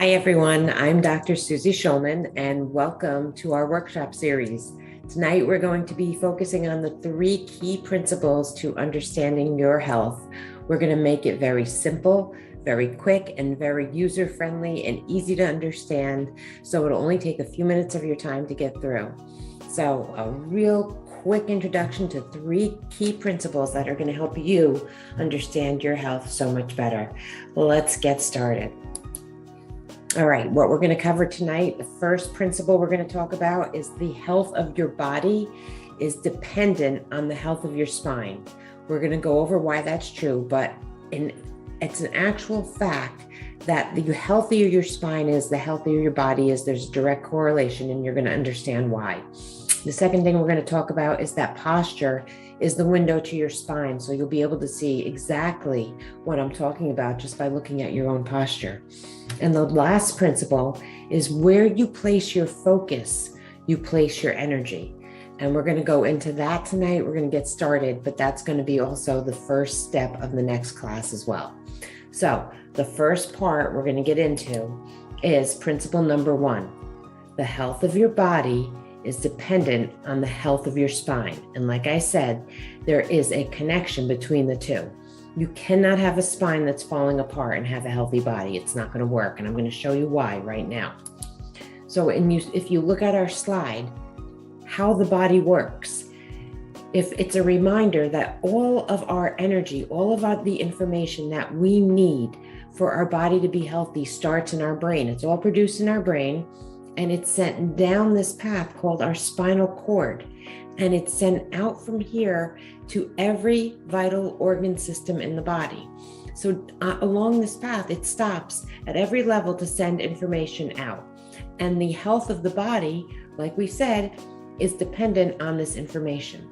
Hi, everyone. I'm Dr. Suzi Schulman, and welcome to our workshop series. Tonight, we're going to be focusing on the 3 key principles to understanding your health. We're going to make it very simple, very quick, and very user-friendly and easy to understand, so it'll only take a few minutes of your time to get through. So, a real quick introduction to 3 key principles that are going to help you understand your health so much better. Let's get started. All right, what we're going to cover tonight, the first principle we're going to talk about is the health of your body is dependent on the health of your spine. We're going to go over why that's true, but it's an actual fact that the healthier your spine is, the healthier your body is. There's a direct correlation, and you're going to understand why. The second thing we're going to talk about is that posture is the window to your spine. So you'll be able to see exactly what I'm talking about just by looking at your own posture. And the last principle is where you place your focus, you place your energy. And we're going to go into that tonight. We're going to get started, but that's going to be also the first step of the next class as well. So the first part we're going to get into is principle number 1. The health of your body is dependent on the health of your spine. And like I said, there is a connection between the two. You cannot have a spine that's falling apart and have a healthy body. It's not going to work. And I'm going to show you why right now. So if you look at our slide, how the body works, if it's a reminder that all of our energy, all of the information that we need for our body to be healthy starts in our brain. It's all produced in our brain. And it's sent down this path called our spinal cord. And it's sent out from here to every vital organ system in the body. So along this path, it stops at every level to send information out. And the health of the body, like we said, is dependent on this information.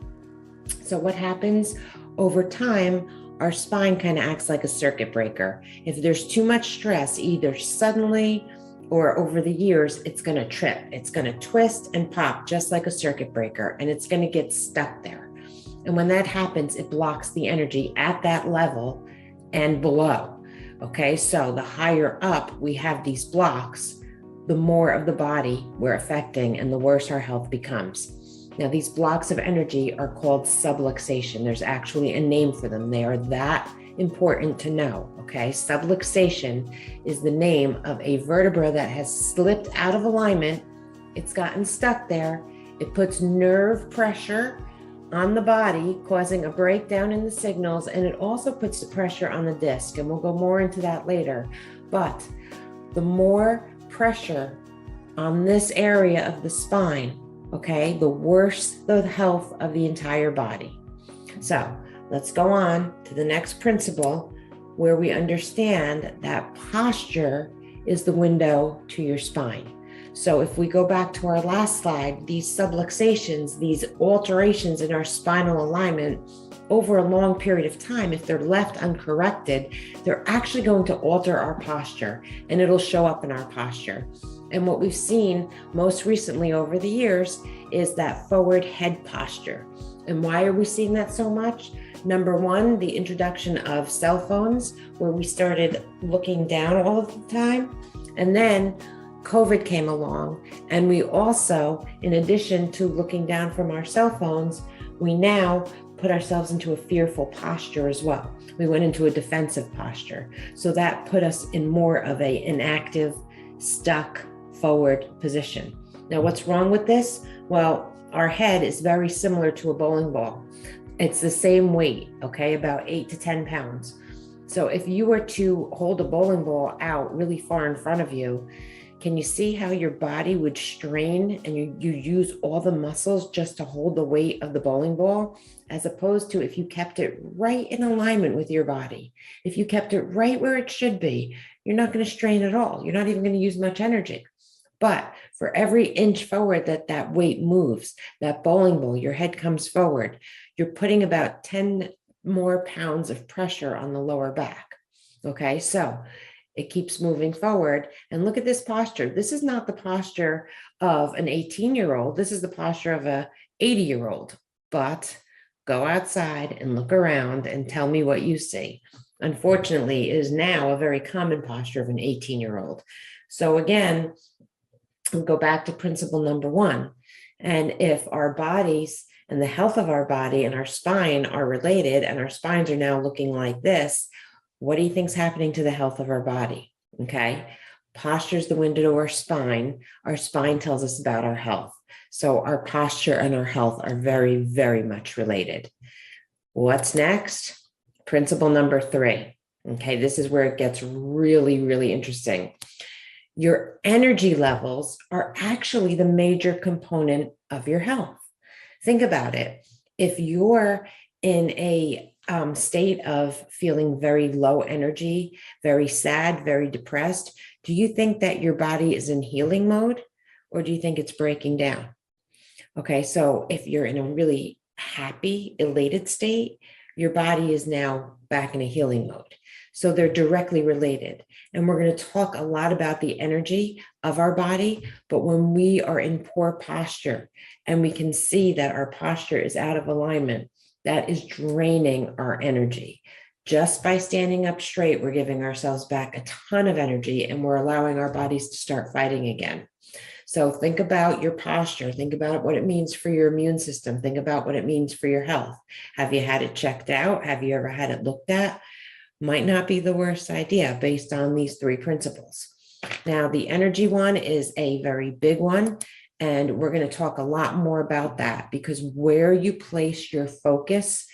So what happens over time, our spine kind of acts like a circuit breaker. If there's too much stress, either suddenly or over the years, it's going to trip. It's going to twist and pop just like a circuit breaker, and it's going to get stuck there. And when that happens, it blocks the energy at that level and below. Okay, so the higher up we have these blocks, the more of the body we're affecting and the worse our health becomes. Now, these blocks of energy are called subluxation. There's actually a name for them. They are that important to know, okay? Subluxation is the name of a vertebra that has slipped out of alignment. It's gotten stuck there. It puts nerve pressure on the body, causing a breakdown in the signals, and it also puts the pressure on the disc, and we'll go more into that later. But the more pressure on this area of the spine, okay, the worse the health of the entire body. So let's go on to the next principle where we understand that posture is the window to your spine. So if we go back to our last slide, these subluxations, these alterations in our spinal alignment over a long period of time, if they're left uncorrected, they're actually going to alter our posture, and it'll show up in our posture. And what we've seen most recently over the years is that forward head posture. And why are we seeing that so much? Number 1, the introduction of cell phones, where we started looking down all of the time. And then COVID came along, and we also, in addition to looking down from our cell phones, we now put ourselves into a fearful posture as well. We went into a defensive posture. So that put us in more of an inactive, stuck forward position. Now, what's wrong with this? Well, our head is very similar to a bowling ball. It's the same weight, okay, about 8 to 10 pounds. So if you were to hold a bowling ball out really far in front of you, can you see how your body would strain and you use all the muscles just to hold the weight of the bowling ball, as opposed to if you kept it right in alignment with your body. If you kept it right where it should be, you're not going to strain at all. You're not even going to use much energy. But for every inch forward that weight moves, that bowling ball, your head comes forward, you're putting about 10 more pounds of pressure on the lower back. Okay, so it keeps moving forward. And look at this posture. This is not the posture of an 18-year-old. This is the posture of a 80-year-old. But go outside and look around and tell me what you see. Unfortunately, it is now a very common posture of an 18-year-old. So again, we'll go back to principle number one. And if our bodies and the health of our body and our spine are related, and our spines are now looking like this, what do you think's happening to the health of our body? Okay. Posture is the window to our spine. Our spine tells us about our health. So our posture and our health are very, very much related. What's next? Principle number three. Okay, this is where it gets really, really interesting. Your energy levels are actually the major component of your health. Think about it. If you're in a state of feeling very low energy, very sad, very depressed, do you think that your body is in healing mode, or do you think it's breaking down? Okay, so if you're in a really happy, elated state, your body is now back in a healing mode. So they're directly related. And we're going to talk a lot about the energy of our body. But when we are in poor posture and we can see that our posture is out of alignment, that is draining our energy. Just by standing up straight, we're giving ourselves back a ton of energy, and we're allowing our bodies to start fighting again. So think about your posture. Think about what it means for your immune system. Think about what it means for your health. Have you had it checked out? Have you ever had it looked at? Might not be the worst idea based on these three principles. Now, the energy one is a very big one, and we're going to talk a lot more about that, because where you place your focus,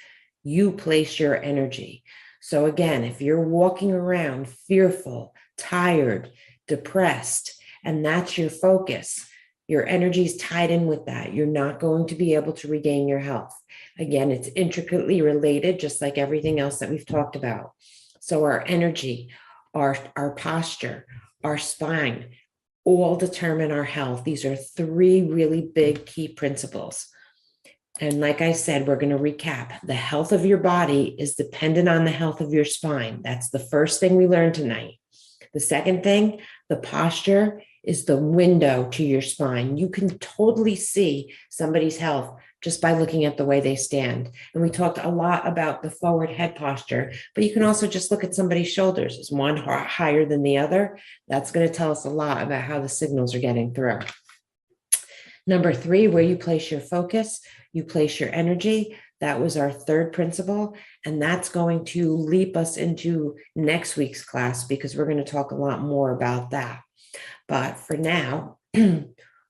you place your energy. So again, if you're walking around fearful, tired, depressed, and that's your focus, your energy is tied in with that. You're not going to be able to regain your health. Again, it's intricately related, just like everything else that we've talked about. So our energy, our posture, our spine, all determine our health. These are three really big key principles. And like I said, we're going to recap. The health of your body is dependent on the health of your spine. That's the first thing we learned tonight. The second thing, the posture is the window to your spine. You can totally see somebody's health just by looking at the way they stand. And we talked a lot about the forward head posture, but you can also just look at somebody's shoulders. Is one higher than the other? That's going to tell us a lot about how the signals are getting through. Number three, where you place your focus, you place your energy. That was our third principle. And that's going to leap us into next week's class, because we're going to talk a lot more about that. But for now,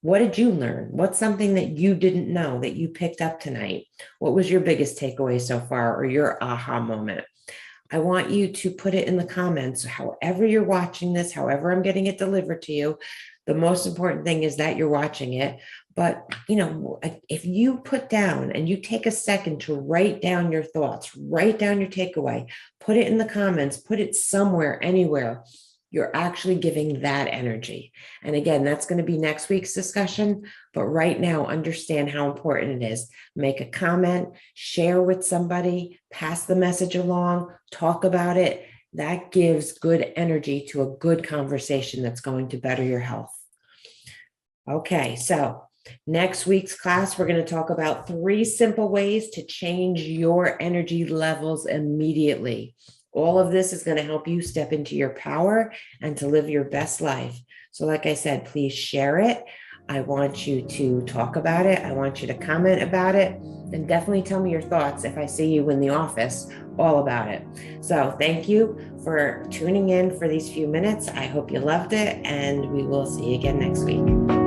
what did you learn? What's something that you didn't know that you picked up tonight? What was your biggest takeaway so far, or your aha moment? I want you to put it in the comments, however you're watching this, however I'm getting it delivered to you. The most important thing is that you're watching it. But, if you put down and you take a second to write down your thoughts, write down your takeaway, put it in the comments, put it somewhere, anywhere, you're actually giving that energy. And again, that's going to be next week's discussion. But right now, understand how important it is. Make a comment, share with somebody, pass the message along, talk about it. That gives good energy to a good conversation that's going to better your health. Okay, so next week's class, we're going to talk about 3 simple ways to change your energy levels immediately. All of this is going to help you step into your power and to live your best life. So like I said, please share it. I want you to talk about it. I want you to comment about it, and definitely tell me your thoughts if I see you in the office, all about it. So thank you for tuning in for these few minutes. I hope you loved it, and we will see you again next week.